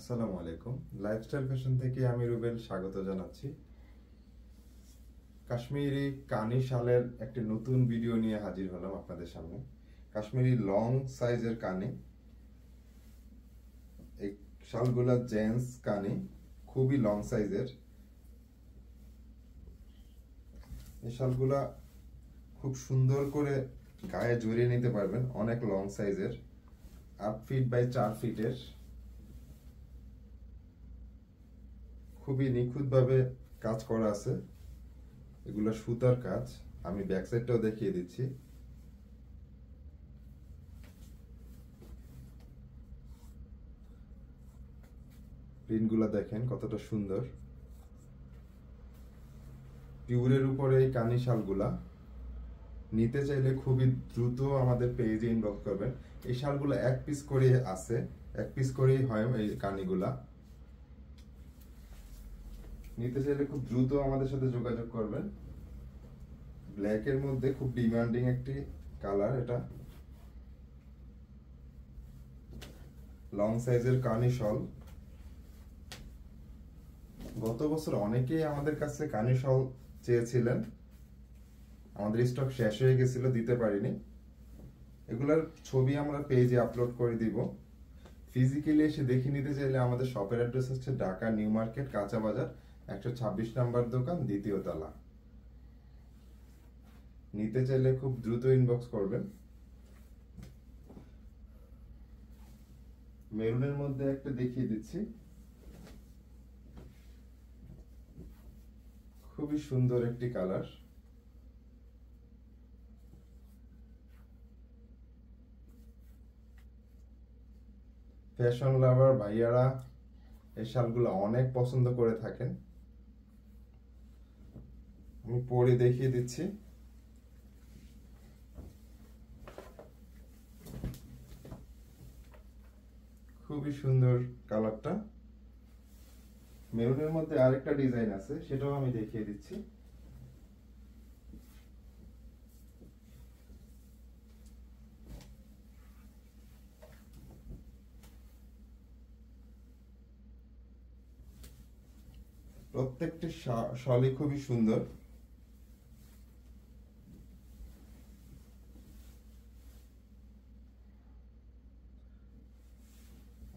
আসসালামু আলাইকুম। Lifestyle fashion থেকে আমি রুবেল স্বাগত জানাচ্ছি। কাশ্মীরি কানি শালের একটি নতুন ভিডিও নিয়ে হাজির হলাম আপনাদের সামনে। কাশ্মীরি লং সাইজের কানি, এই শালগুলা জেন্টস কানি, খুবই লং সাইজের। এই শালগুলা খুব সুন্দর করে গায়ে জড়িয়ে নিতে পারবেন, অনেক লং সাইজের, 8 ফিট বাই 4 ফিটের। খুবই নিখুঁতভাবে কাজ করা আছে, এগুলো সুতার কাজ। আমি ব্যাক সাইডটাও দেখিয়ে দিচ্ছি। প্রিন্টগুলো দেখেন কতটা সুন্দর। পিউরের উপরে এই কানি শালগুলা নিতে চাইলে খুবই দ্রুত আমাদের পেজে ইনবক্স করবেন। এই শালগুলো এক পিস করে আছে, এক পিস করেই হয় এই কানিগুলা। নিতে চাইলে খুব দ্রুত আমাদের সাথে যোগাযোগ করবেন। ব্ল্যাক এর মধ্যে খুব ডিমান্ডিং একটি কালার, এটা লং সাইজের কানি শাল। গত বছর অনেকেই আমাদের কাছে কানি শাল চেয়েছিলেন, আমাদের স্টক শেষ হয়ে গেছিল, দিতে পারিনি। এগুলার ছবি আমরা পেজে আপলোড করে দিব। ফিজিক্যালি এসে দেখে নিতে চাইলে আমাদের শপের অ্যাড্রেস হচ্ছে ঢাকা নিউ মার্কেট, কাঁচা বাজার, 126 নাম্বার দোকান, দ্বিতীয় তলা। নিতে চাইলে খুব দ্রুত ইনবক্স করবেন। মেরুনের মধ্যে একটা দেখিয়ে দিচ্ছি, খুবই সুন্দর একটি কালার। ফ্যাশন লাভার ভাইয়ারা এই শালগুলো অনেক পছন্দ করে থাকেন। আমি পরে দেখিয়ে দিচ্ছি। খুবই সুন্দর কালারটা। মেরুনের মধ্যে আরেকটা ডিজাইন আছে, সেটাও আমি দেখিয়ে দিচ্ছি। প্রত্যেকটি শালই খুবই সুন্দর।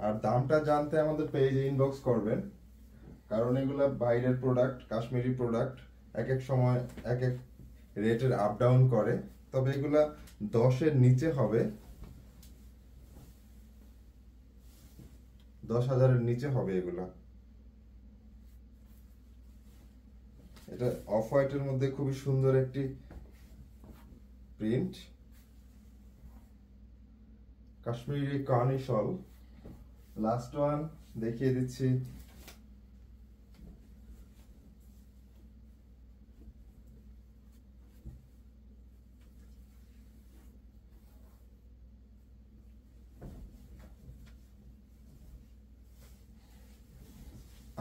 আর দামটা জানতে আমাদের পেজে ইনবক্স করবেন, কারণ এগুলা বাইরের প্রোডাক্ট, কাশ্মীরি প্রোডাক্ট, এক এক সময় এক এক রেটের আপ ডাউন করে। তবে এগুলা 10-এর নিচে হবে, 10,000-এর নিচে হবে এগুলা। এটা অফ হোয়াইটের মধ্যে খুবই সুন্দর একটি প্রিন্ট, কাশ্মীরি কানি শাল। লাস্ট ওয়ান দেখিয়ে দিচ্ছি।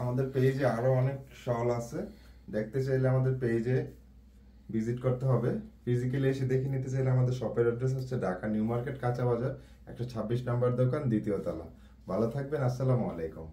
আমাদের পেজে আরো অনেক শাল আছে, দেখতে চাইলে আমাদের পেজে ভিজিট করতে হবে। ফিজিক্যালি এসে দেখে নিতে চাইলে আমাদের শপের অ্যাড্রেস হচ্ছে ঢাকা নিউ মার্কেট, কাঁচা বাজার, 126 নাম্বার দোকান, দ্বিতীয় তলা। ভালো থাকবেন। আসসালামু আলাইকুম।